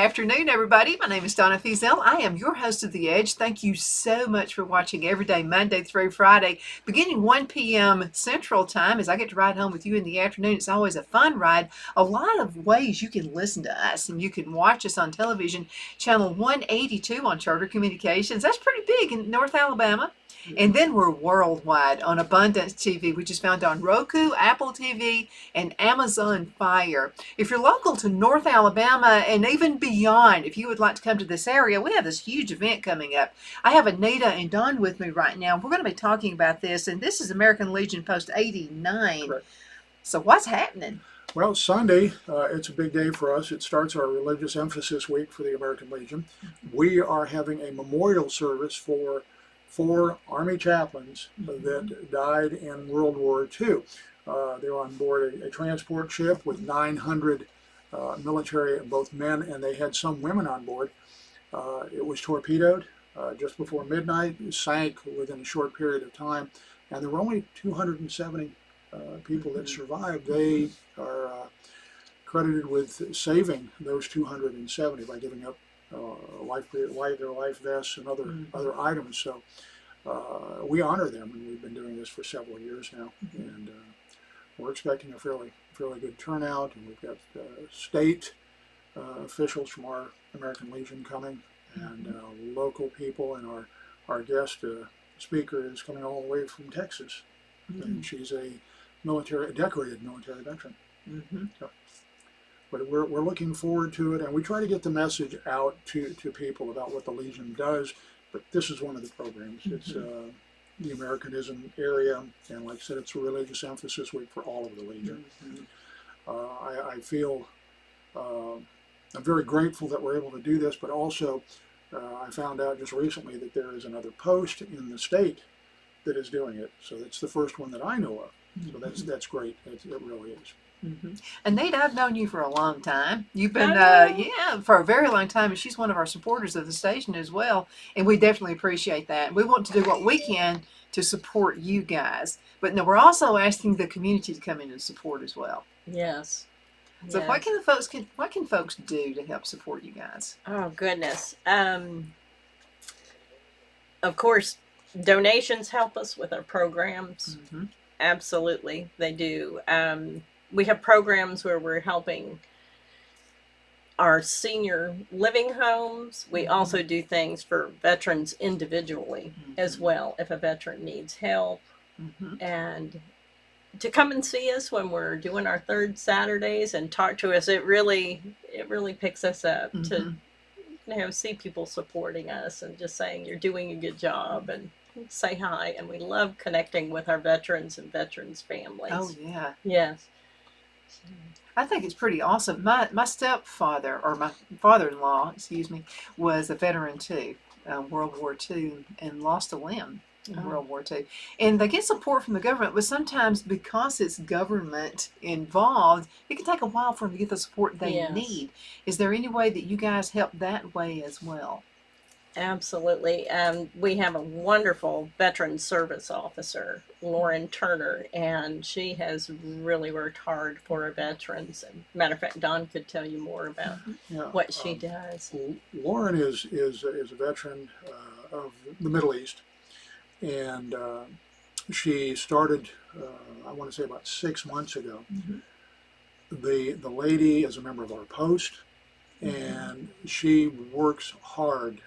afternoon, everybody. My name is Donna Fiesel. I am your host of The Edge. Thank you so much for watching every day, Monday through Friday, beginning 1 p.m. Central Time as I get to ride home with you in the afternoon. It's always a fun ride. A lot of ways you can listen to us, and you can watch us on television, channel 182 on Charter Communications. That's pretty big in North Alabama. And then we're worldwide on Abundance TV, which is found on Roku, Apple TV, and Amazon Fire. If you're local to North Alabama and even beyond, if you would like to come to this area, we have this huge event coming up. I have Anita and Don with me right now. We're going to be talking about this, and this is American Legion Post 89. Correct. So what's happening? Well, Sunday, it's a big day for us. It starts our Religious Emphasis Week for the American Legion. We are having a memorial service for 4 Army chaplains that died in World War II. They were on board a transport ship with 900 military, both men, and they had some women on board. It was torpedoed just before midnight, sank within a short period of time, and there were only 270 people that survived. They are credited with saving those 270 by giving up their life vests and other items. So we honor them, and we've been doing this for several years now, and we're expecting a fairly good turnout. And we've got state officials from our American Legion coming, and local people, and our guest speaker is coming all the way from Texas, and she's a decorated military veteran. So, but we're looking forward to it, and we try to get the message out to people about what the Legion does. But this is one of the programs. It's the Americanism area, and like I said, it's a Religious Emphasis Week for all of the Legion. I feel I'm very grateful that we're able to do this, but also I found out just recently that there is another post in the state that is doing it. So that's the first one that I know of. So that's great. It really is. Anita, I've known you for a long time. You've been, for a very long time, and she's one of our supporters of the station as well, and we definitely appreciate that. We want to do what we can to support you guys, but no, we're also asking the community to come in and support as well. Yes. So yes. What can folks do to help support you guys? Oh goodness. Of course, donations help us with our programs. Absolutely, they do. We have programs where we're helping our senior living homes. We also do things for veterans individually as well, if a veteran needs help. And to come and see us when we're doing our third Saturdays and talk to us, it really picks us up to see people supporting us and just saying you're doing a good job, and say hi. And we love connecting with our veterans and veterans' families. Oh yeah. Yes. I think it's pretty awesome. My stepfather, or my father-in-law, excuse me, was a veteran too, World War II, and lost a limb in World War II. And they get support from the government, but sometimes because it's government involved, it can take a while for them to get the support they need. Is there any way that you guys help that way as well? Absolutely. We have a wonderful veteran service officer, Lauren Turner, and she has really worked hard for our veterans. And matter of fact, Don could tell you more about what she does. Lauren is a veteran of the Middle East, and she started, I want to say about 6 months ago. The lady is a member of our post, and she works hard.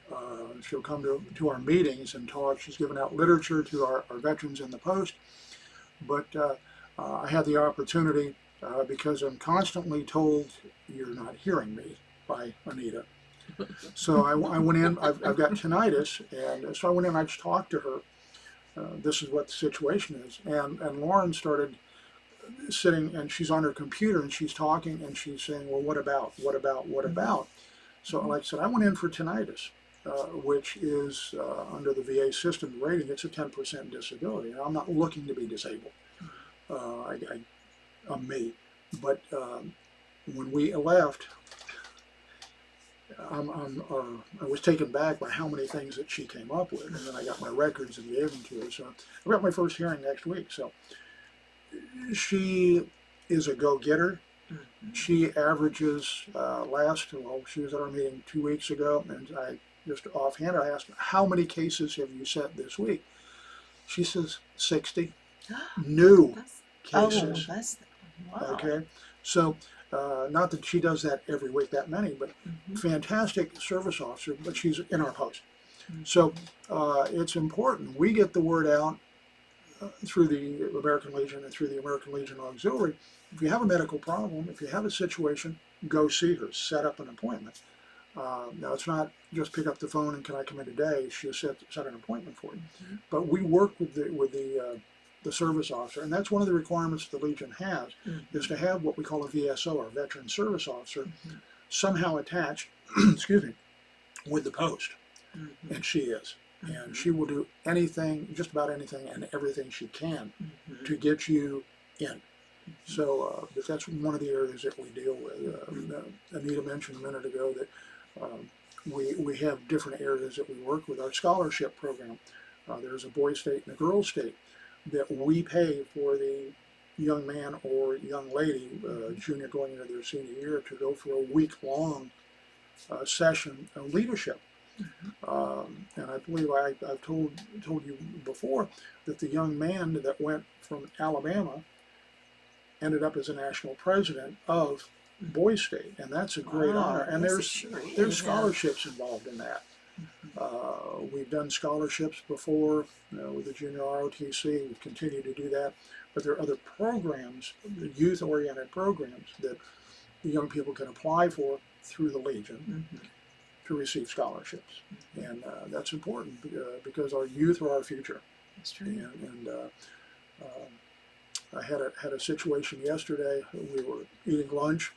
She'll come to our meetings and talk. She's given out literature to our veterans in the post. But I had the opportunity, because I'm constantly told you're not hearing me by Anita. So I went in, I've got tinnitus, and so I went in and I just talked to her. This is what the situation is. And Lauren started sitting, and she's on her computer, and she's talking, and she's saying, well, what about? So like I said, I went in for tinnitus, which is under the VA system rating, it's a 10% disability. And I'm not looking to be disabled. I'm me. But when we left, I was taken back by how many things that she came up with, and then I got my records and gave them to her. So I've got my first hearing next week. So she is a go-getter. She averages she was at our meeting 2 weeks ago, and I just offhand I asked her, how many cases have you set this week? She says 60 new cases. That's wow. Okay, so not that she does that every week, that many, but fantastic service officer, but she's in our post. So it's important we get the word out through the American Legion and through the American Legion Auxiliary. If you have a medical problem, if you have a situation, go see her, set up an appointment. Now, it's not just pick up the phone and can I come in today. She'll set an appointment for you. But we work with the service officer, and that's one of the requirements the Legion has, is to have what we call a VSO, or Veteran Service Officer, somehow attached, excuse me, with the post. And she is. And she will do anything, just about anything and everything she can to get you in. So but that's one of the areas that we deal with. Anita mentioned a minute ago that we have different areas that we work with. Our scholarship program, there's a boys' state and a girls' state that we pay for the young man or young lady, junior going into their senior year, to go for a week-long session of leadership. And I believe I've told you before that the young man that went from Alabama ended up as a national president of Boys State, and that's a great honor. And there's scholarships involved in that. We've done scholarships before with the junior ROTC. We've continued to do that, but there are other programs, youth-oriented programs, that the young people can apply for through the Legion to receive scholarships, and that's important because our youth are our future. That's true. And I had a situation yesterday. We were eating lunch,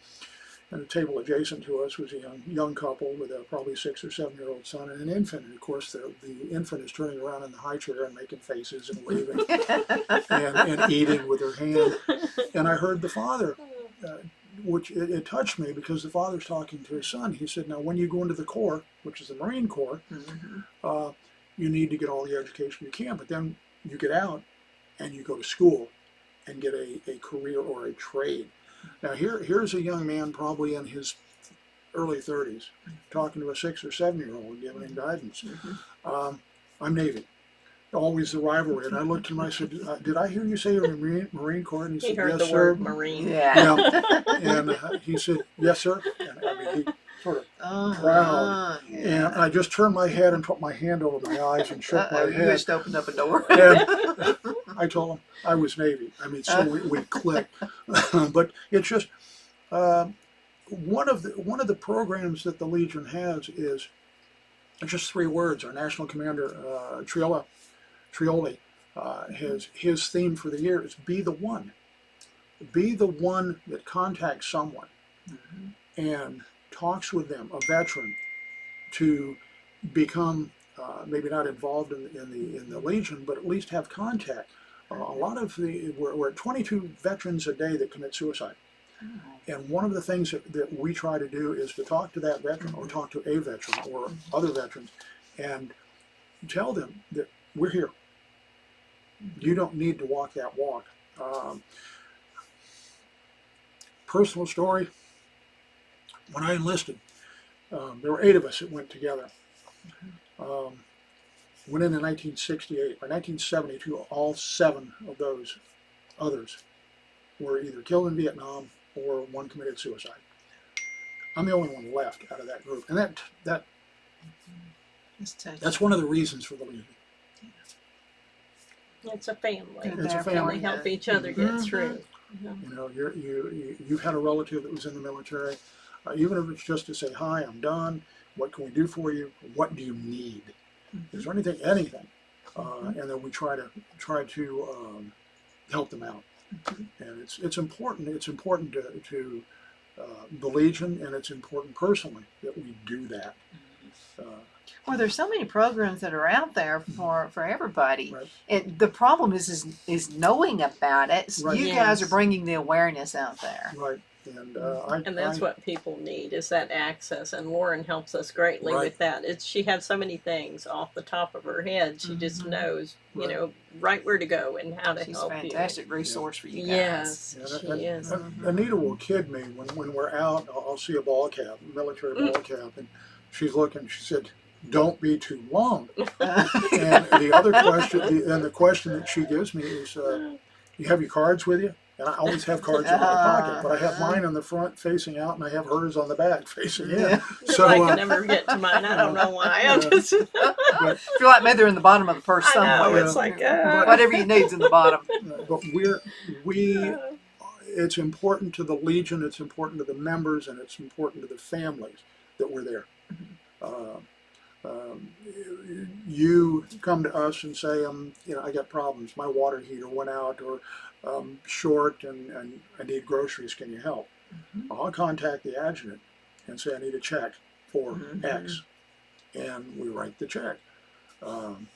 and a table adjacent to us was a young couple with a probably 6 or 7 year old son and an infant. And of course, the infant is turning around in the high chair and making faces and waving and eating with her hand. And I heard the father, which it touched me because the father's talking to his son. He said, "Now, when you go into the Corps, which is the Marine Corps, you need to get all the education you can, but then you get out and you go to school and get a career or a trade." Now, here's a young man probably in his early 30s talking to a 6 or 7 year old, giving him guidance. I'm Navy. Always the rivalry. And I looked at him and I said, "Did I hear you say you're in the Marine Corps?" And he said, heard "Yes, the sir." word Marine. Yeah. And he said, "Yes, sir." And I mean, he sort of proud. And I just turned my head and put my hand over my eyes and shook my You head. just opened up a door. And I told him I was Navy. I mean, so we clicked. But it's just one of the programs that the Legion has is just 3 words. Our national commander, Trioli, his theme for the year is "Be the one." Be the one that contacts someone and talks with them, a veteran, to become maybe not involved in the Legion, but at least have contact. A lot of we're at 22 veterans a day that commit suicide. And one of the things that we try to do is to talk to that veteran or talk to a veteran or other veterans and tell them that we're here. You don't need to walk that walk. Personal story, when I enlisted, there were 8 of us that went together. Went in 1968. By 1972, all 7 of those others were either killed in Vietnam or one committed suicide. I'm the only one left out of that group, and that's one of the reasons for the Legion. It's a family. It's a family. We help each other get through. You know, you've had a relative that was in the military. Even if it's just to say, "Hi, I'm done. What can we do for you? What do you need? Is there anything?" And then we try to help them out. And it's important. It's important to the Legion, and it's important personally that we do that. Well, there's so many programs that are out there for everybody. Right. And the problem is knowing about it. So Right. you guys are bringing the awareness out there. Right. And And that's what people need, is that access. And Lauren helps us greatly Right. with that. She has so many things off the top of her head. She just knows, Right. right where to go and how to She's a help fantastic resource for you guys. Yes, Yeah, she and, is. Anita will kid me when we're out. I'll see a ball cap, military ball cap, and she's looking. She said, "Don't be too long." And the other question, the question that she gives me is, "You have your cards with you?" And I always have cards in my pocket, but I have mine on the front facing out, and I have hers on the back facing in. Yeah. So I can never get to mine. I don't know why. I'm just. but, I feel like maybe they're in the bottom of the purse I know, somewhere. it's like, Whatever you need's in the bottom. but it's important to the Legion, it's important to the members, and it's important to the families that we're there. You come to us and say, I got problems. My water heater went out, or short, and I need groceries. Can you help? I'll contact the adjutant and say I need a check for X, and we write the check. And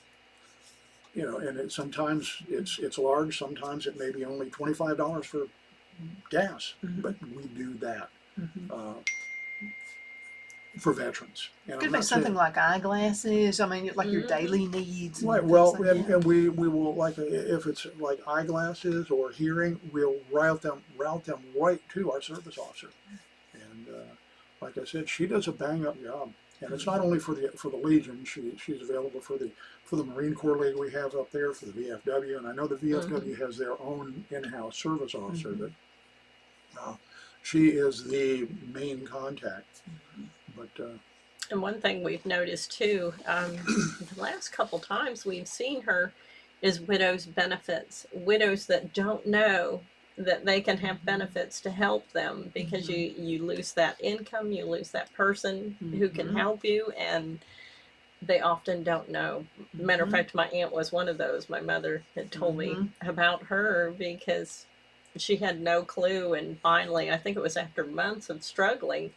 sometimes it's large. Sometimes it may be only $25 for gas, but we do that for veterans. And Could be something like eyeglasses. I mean, like your daily needs. Right. Well, and we will, like, if it's like eyeglasses or hearing, we'll route them right to our service officer. And like I said, she does a bang up job. And it's not only for the Legion. She's available for the Marine Corps League we have up there, for the VFW, and I know the VFW has their own in-house service officer, but she is the main contact. But and one thing we've noticed too, the last couple times we've seen her, is widows' benefits. Widows that don't know that they can have benefits to help them, because you lose that income, you lose that person who can help you, and they often don't know. Matter of fact, my aunt was one of those. My mother had told me about her because she had no clue, and finally, I think it was after months of struggling,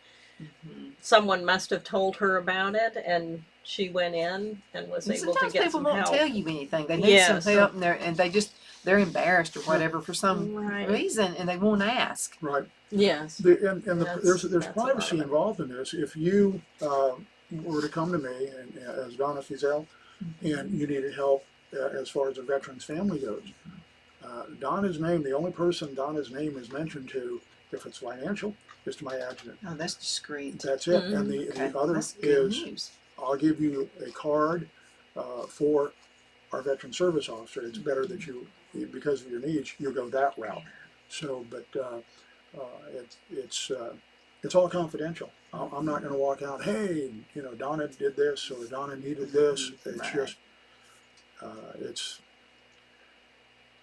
someone must have told her about it, and she went in and was able to get some help. Sometimes people won't tell you anything. They need some help, and they're embarrassed or whatever for some reason, and they won't ask. right. Yes. There's privacy involved in this. If you were to come to me as Donaghy Fizel, and you needed help as far as a veteran's family goes, Donna's name, the only person Donna's name is mentioned to, if it's financial, is to my adjutant. Oh, that's discreet. That's it. And the other is, I'll give you a card for our veteran service officer. It's better that you, because of your needs, you go that route. So, but it's all confidential. I'm not going to walk out, hey, Donna did this, or Donna needed this. It's just, it's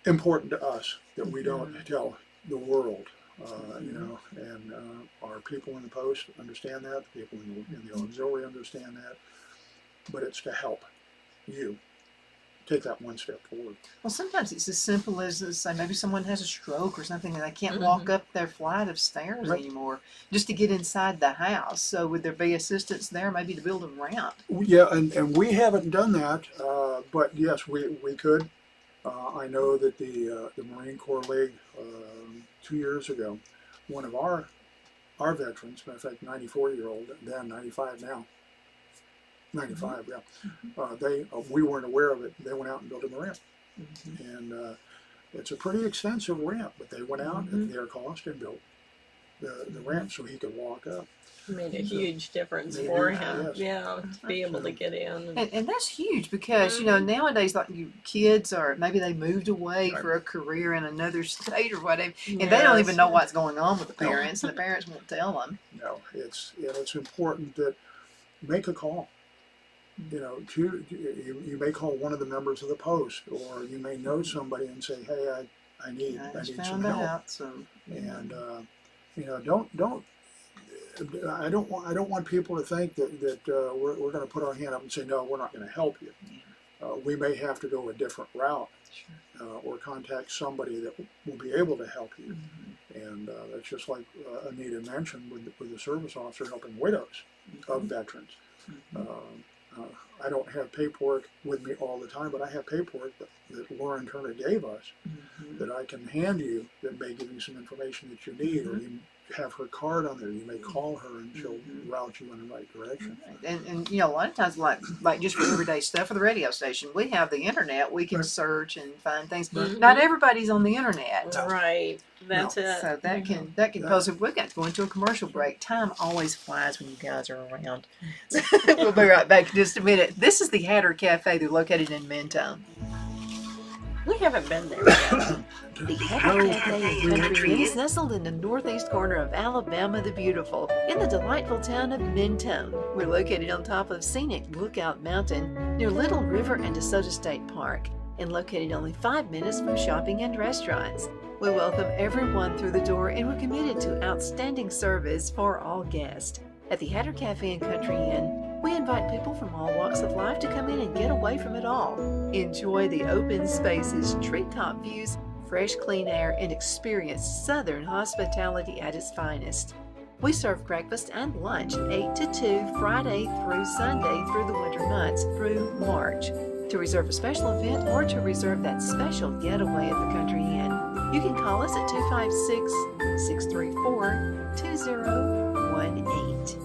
important to us that we don't tell the world, and our people in the post understand that, the people in the auxiliary understand that, but it's to help you take that one step forward. Well, sometimes it's as simple as, say, maybe someone has a stroke or something and they can't walk up their flight of stairs anymore, just to get inside the house. So would there be assistance there, maybe to build a ramp? Yeah, and we haven't done that, but yes, we could. I know that the Marine Corps League 2 years ago, one of our veterans, matter of fact, 94-year-old, then 95 now, 95, we weren't aware of it. They went out and built him a ramp, and it's a pretty expensive ramp, but they went out at their cost and built the ramp so he could walk up. Made a huge difference for him, to be able to get in. And that's huge because, nowadays, like your kids, or maybe they moved away for a career in another state or whatever, and they don't even know what's going on with the parents, and the parents won't tell them. No, it's important that make a call. You may call one of the members of the post, or you may know somebody and say, hey, I need some help. And I don't want people to think that we're going to put our hand up and say, no, we're not going to help you. We may have to go a different route, or contact somebody that will be able to help you. And that's just like Anita mentioned with the service officer helping widows of veterans. I don't have paperwork with me all the time, but I have paperwork that Lauren Turner gave us that I can hand you that may give you some information that you need, or have her card on there. You may call her and she'll route you in the right direction. And a lot of times, like just for everyday stuff for the radio station, we have the internet. We can Right. search and find things. Mhm. Not everybody's on the internet. Right. That's it. So that can pose. We've got to go into a commercial break. Time always flies when you guys are around. We'll be right back in just a minute. This is the Hatter Cafe. They're located in Mentone. We haven't been there yet. The Hatter Cafe and Country Inn is nestled in the northeast corner of Alabama the Beautiful, in the delightful town of Mentone. We're located on top of scenic Lookout Mountain, near Little River and DeSoto State Park, and located only 5 minutes from shopping and restaurants. We welcome everyone through the door, and we're committed to outstanding service for all guests. At the Hatter Cafe and Country Inn, we invite people from all walks of life to come in and get away from it all. Enjoy the open spaces, treetop views, fresh clean air, and experience Southern hospitality at its finest. We serve breakfast and lunch 8 to 2 Friday through Sunday through the winter months through March. To reserve a special event or to reserve that special getaway at the Country Inn, you can call us at 256-634-2018.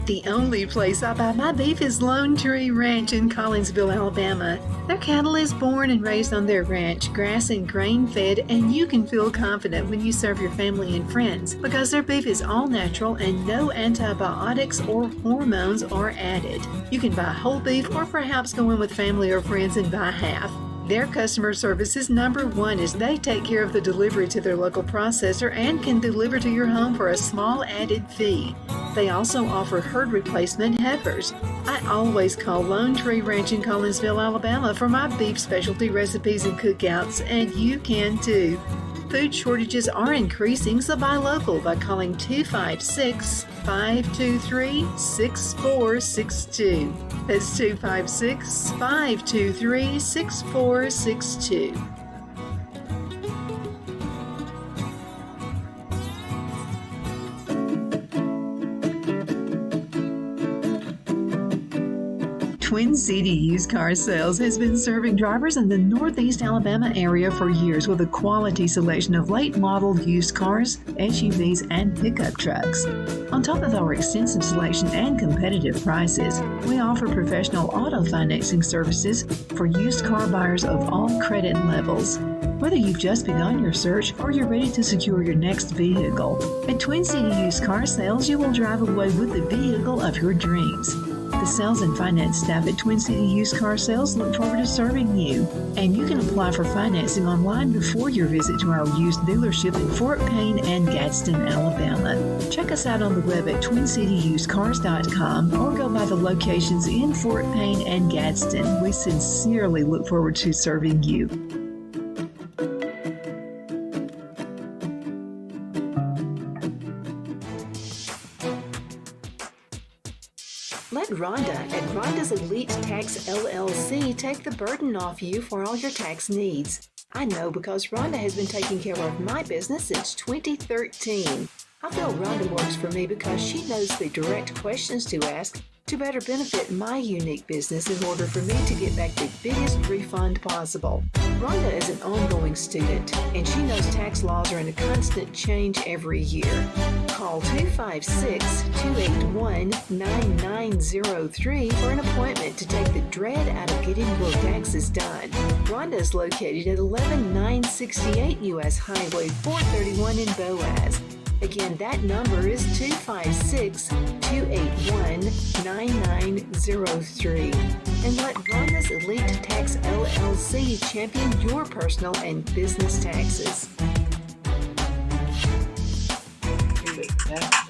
The only place I buy my beef is Lone Tree Ranch in Collinsville, Alabama. Their cattle is born and raised on their ranch, grass and grain fed, and you can feel confident when you serve your family and friends because their beef is all natural and no antibiotics or hormones are added. You can buy whole beef or perhaps go in with family or friends and buy half. Their customer service is number one as they take care of the delivery to their local processor and can deliver to your home for a small added fee. They also offer herd replacement heifers. I always call Lone Tree Ranch in Collinsville, Alabama for my beef specialty recipes and cookouts, and you can too. Food shortages are increasing, so buy local by calling 256-523-6462. That's 256-523-6462. Twin City Used Car Sales has been serving drivers in the Northeast Alabama area for years with a quality selection of late model used cars, SUVs, and pickup trucks. On top of our extensive selection and competitive prices, we offer professional auto financing services for used car buyers of all credit levels. Whether you've just begun your search or you're ready to secure your next vehicle, at Twin City Used Car Sales, you will drive away with the vehicle of your dreams. The sales and finance staff at Twin City Used Car Sales look forward to serving you, and you can apply for financing online before your visit to our used dealership in Fort Payne and Gadsden, Alabama. Check us out on the web at twincityusedcars.com or go by the locations in Fort Payne and Gadsden. We sincerely look forward to serving you. Let Rhonda at Rhonda's Elite Tax LLC take the burden off you for all your tax needs. I know because Rhonda has been taking care of my business since 2013. I feel Rhonda works for me because she knows the direct questions to ask to better benefit my unique business in order for me to get back the biggest refund possible. Rhonda is an ongoing student, and she knows tax laws are in a constant change every year. Call 256-281-9903 for an appointment to take the dread out of getting your taxes done. Rhonda is located at 11968 U.S. Highway 431 in Boaz. Again, that number is 256-281-9903. And let Rhonda's Elite Tax LLC champion your personal and business taxes. Fantastic.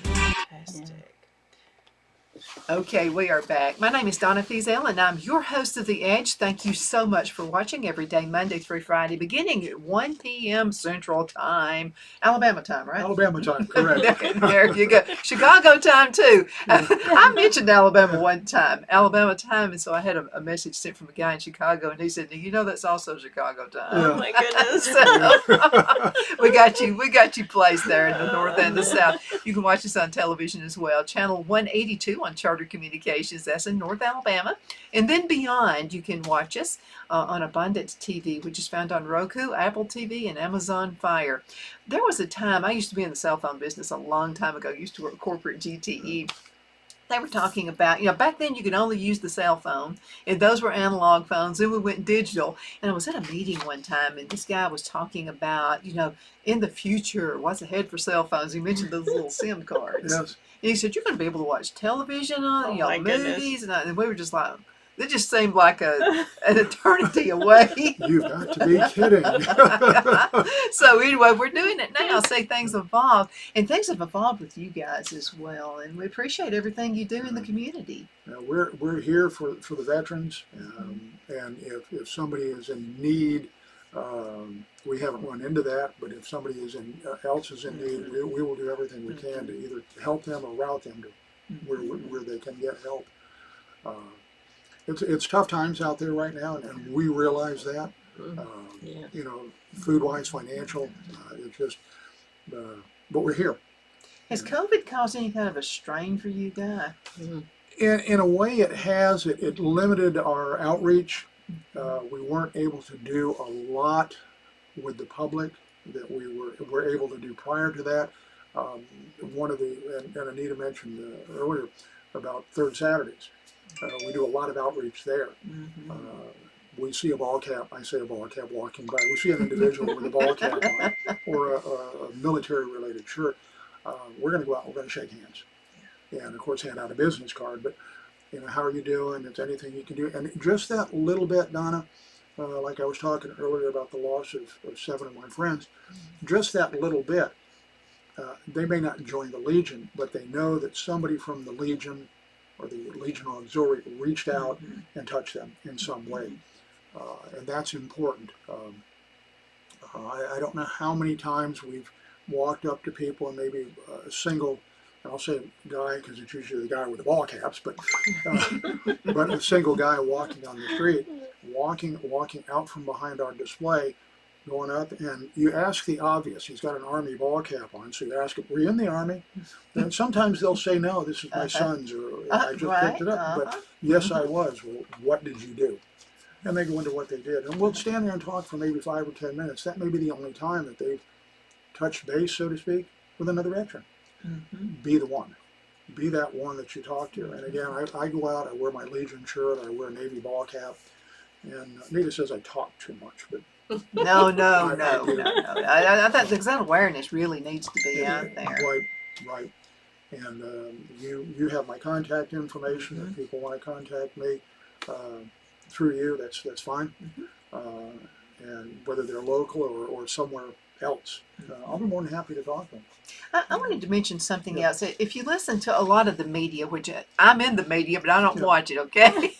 Okay, we are back. My name is Donaghy, and I'm your host of The Edge. Thank you so much for watching every day, Monday through Friday, beginning at 1 p.m. Central Time. Alabama time, right? Alabama time, correct. There you go. Chicago time, too. I mentioned Alabama one time, Alabama time, and so I had a message sent from a guy in Chicago, and he said, you know, that's also Chicago time. Oh my goodness. So, we got you placed there in the north and the south. You can watch us on television as well. Channel 182 on Charter Carter Communications. That's in North Alabama. And then beyond, you can watch us on Abundance TV, which is found on Roku, Apple TV, and Amazon Fire. There was a time, I used to be in the cell phone business a long time ago, used to work corporate GTE. They were talking about, back then you could only use the cell phone, and those were analog phones. Then we went digital. And I was at a meeting one time, and this guy was talking about, in the future, what's ahead for cell phones. He mentioned those little SIM cards. Yes. And he said, you're going to be able to watch television on it, my goodness. movies. And we were just like, it just seemed like an eternity away. You've got to be kidding. So anyway, we're doing it now. See, things evolved, and things have evolved with you guys as well. And we appreciate everything you do in the community. We're here for the veterans, and if somebody is in need, we haven't run into that. But if somebody else is in need, we will do everything we can to either help them or route them to where they can get help. It's tough times out there right now, and we realize that. Food-wise, financial, it's just, but we're here. Has COVID caused any kind of a strain for you guys? In a way, it has. It limited our outreach. We weren't able to do a lot with the public that we were able to do prior to that. One of and Anita mentioned earlier about Third Saturdays. We do a lot of outreach there. We see a ball cap, I say a ball cap walking by. We see an individual with a ball cap on or a military-related shirt. We're going to go out and we're going to shake hands. And, of course, hand out a business card. But, how are you doing? It's anything you can do. And just that little bit, Donna, like I was talking earlier about the loss of 7 of my friends, just that little bit, they may not join the Legion, but they know that somebody from the Legion or the Legion Auxiliary reached out and touched them in some way. And that's important. I don't know how many times we've walked up to people and maybe a single, I'll say guy because it's usually the guy with the ball caps, but a single guy walking on the street, walking out from behind our display, going up, and you ask the obvious. He's got an Army ball cap on, so you ask him, were you in the Army? And sometimes they'll say, no, this is my son's, or I just picked it up. But yes, I was. Well, what did you do? And they go into what they did. And we'll stand there and talk for maybe 5 or 10 minutes. That may be the only time that they've touched base, so to speak, with another veteran. Be the one. Be that one that you talk to. And again, I go out, I wear my Legion shirt, I wear a Navy ball cap. And Anita says I talk too much, but No. I thought that awareness really needs to be out there. Right. And you have my contact information. If people want to contact me through you, that's fine. And whether they're local or somewhere else, I'll be more than happy to talk to them. I wanted to mention something else. If you listen to a lot of the media, which I'm in the media, but I don't watch it, okay?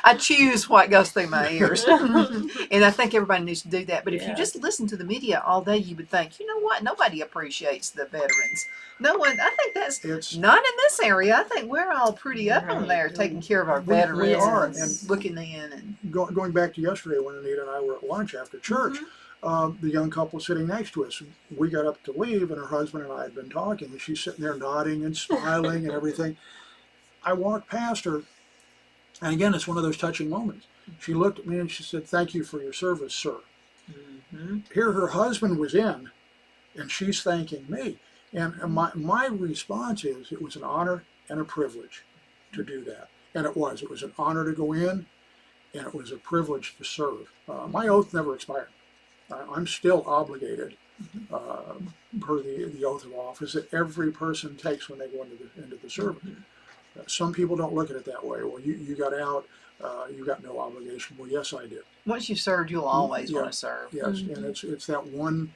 I choose what goes through my ears. And I think everybody needs to do that. But if you just listen to the media all day, you would think, you know what? Nobody appreciates the veterans. No one. I think that's not in this area. I think we're all pretty up on there taking care of our veterans. We are. And looking in. And going back to yesterday when Anita and I were at lunch after church, the young couple sitting next to us, we got up to leave, and her husband and I had been talking, and she's sitting there nodding and smiling and everything. I walked past her, and again, it's one of those touching moments. She looked at me and she said, "Thank you for your service, sir." Here her husband was in, and she's thanking me. And my response is, it was an honor and a privilege to do that. And it was. It was an honor to go in, and it was a privilege to serve. My oath never expired. I'm still obligated per the oath of office that every person takes when they go into the service. Some people don't look at it that way. Well, you got out, you got no obligation. Well, yes, I did. once you've served, you'll always want to serve. Yes, and it's that one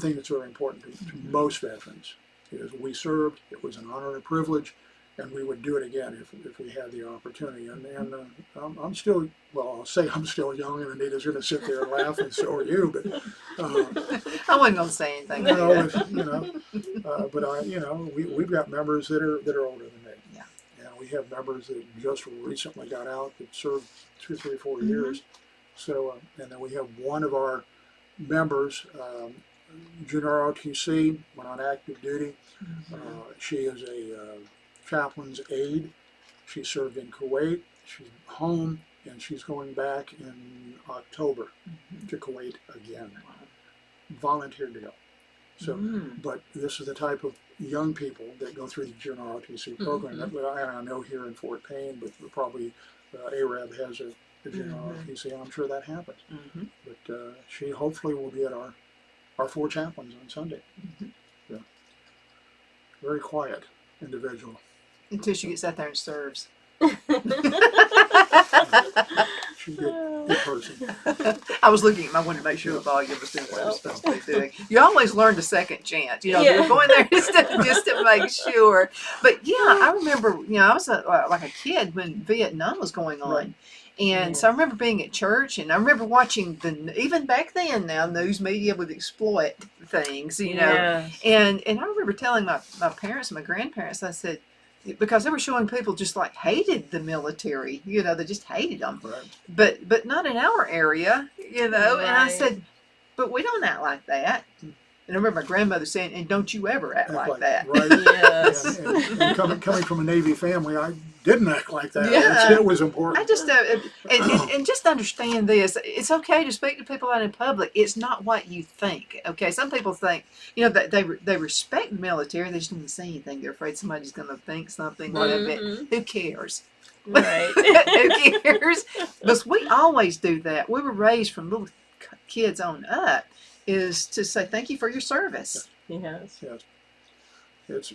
thing that's very important to most veterans is we served. It was an honor and a privilege, and we would do it again if we had the opportunity. And I'm still, well, I'll say I'm still young, and Anita's going to sit there and laugh, and so are you. But I wasn't going to say anything. no, but we've got members that are older than me. Yeah. And we have members that just recently got out that served 2, 3, 4 years. So, and then we have one of our members, Junior ROTC, went on active duty. She is chaplain's aide. She served in Kuwait. She's home, and she's going back in October to Kuwait again. Volunteered to go. So, but this is the type of young people that go through the junior ROTC program. I know here in Fort Payne, but probably Arab has a junior ROTC, and I'm sure that happens. But she hopefully will be at our 4 chaplains on Sunday. Yeah. Very quiet individual. Until she gets out there and serves. She's a good person. I was looking at my window to make sure the volume was doing what it was supposed to be doing. You always learn the second chance. You know, you're going there just to make sure. But yeah, I remember, I was like a kid when Vietnam was going on. Right. And so I remember being at church, and I remember watching even back then now, news media would exploit things, Yes. And I remember telling my parents and my grandparents, I said, because they were showing people just like hated the military, they just hated them. Right. But not in our area, and I Right. said, but we don't act like that. And I remember my grandmother saying, and don't you ever act like that. Right. Yes. And coming from a Navy family, I didn't act like that. Yeah. It was important. I just and just understand this. It's okay to speak to people out in public. It's not what you think. Okay, some people think that they respect the military. They just don't want to say anything. They're afraid somebody's going to think something. Whatever. Who cares? Right. Who cares? Because we always do that. We were raised from little kids on up is to say thank you for your service. Yes. Yes.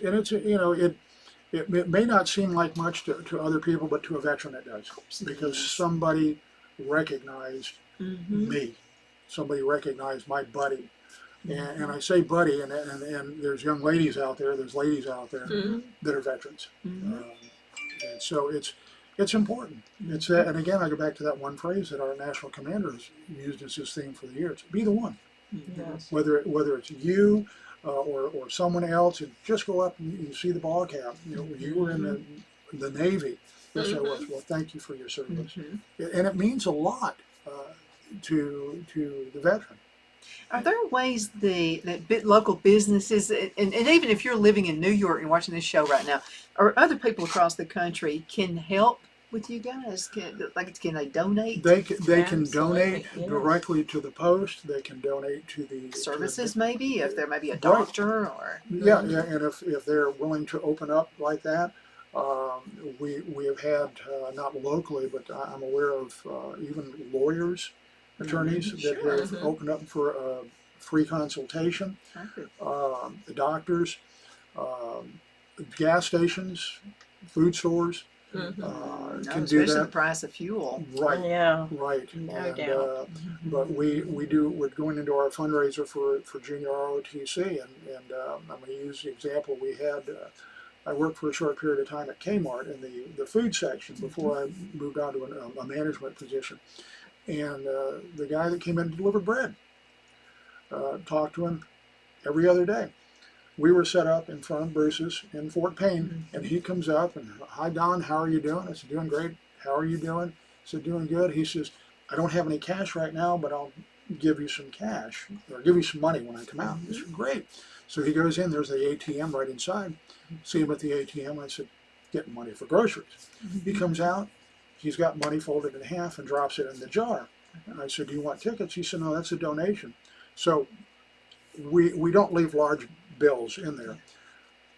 It may not seem like much to other people, but to a veteran it does. Because somebody recognized me. Somebody recognized my buddy. And I say buddy, and there's young ladies out there, there's ladies out there that are veterans. And so it's important. It's and again, I go back to that one phrase that our national commander has used as his theme for the year. It's be the one. Yes. Whether it's you or someone else, and just go up and you see the ball cap. You were in the Navy. Yes, I was. Well, thank you for your service, and it means a lot to the veteran. Are there ways that local businesses, and even if you're living in New York and watching this show right now, or other people across the country can help with you guys? Can they donate? They can donate yes. directly to the post. They can donate to the Services, maybe, if there may be a doctor or... Yeah, and if they're willing to open up like that, we have had, not locally, but I'm aware of even lawyers, attorneys that have opened up for a free consultation. The doctors, gas stations, food stores can do especially that. the price of fuel. Right. Yeah. Right. No doubt. But we're going into our fundraiser for Junior ROTC, and I'm going to use the example we had. I worked for a short period of time at Kmart in the food section before I moved on to a management position. And the guy that came in to deliver bread, talked to him every other day. We were set up in front of Bruce's in Fort Payne, and he comes up and, hi Don, how are you doing? I said, doing great. How are you doing? I said, doing good. He says, I don't have any cash right now, but I'll give you some cash, or give you some money when I come out. I said, great. So he goes in, there's the ATM right inside. See him at the ATM. I said, getting money for groceries. He comes out, he's got money folded in half and drops it in the jar. And I said, do you want tickets? He said, no, that's a donation. So we don't leave large bills in there.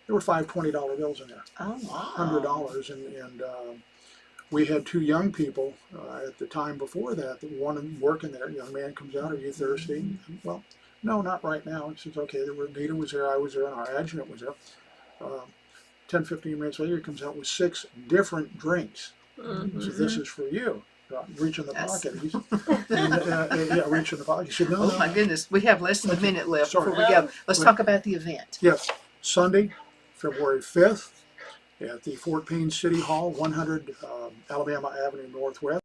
There were $5 $20 bills in there. Oh, wow. $100, and we had 2 young people at the time before that wanted working there. A young man comes out, are you thirsty? Well, no, not right now. He says, okay, Anita was there, I was there, and our adjutant was there. 10, 15 minutes later, he comes out with 6 different drinks. So this is for you. Reach in the pocket. Reach in the pocket. He said, no, my goodness. We have less than a minute left Sorry. before we go. Let's talk about the event. Yes, Sunday, February 5th at the Fort Payne City Hall, 100 Alabama Avenue Northwest.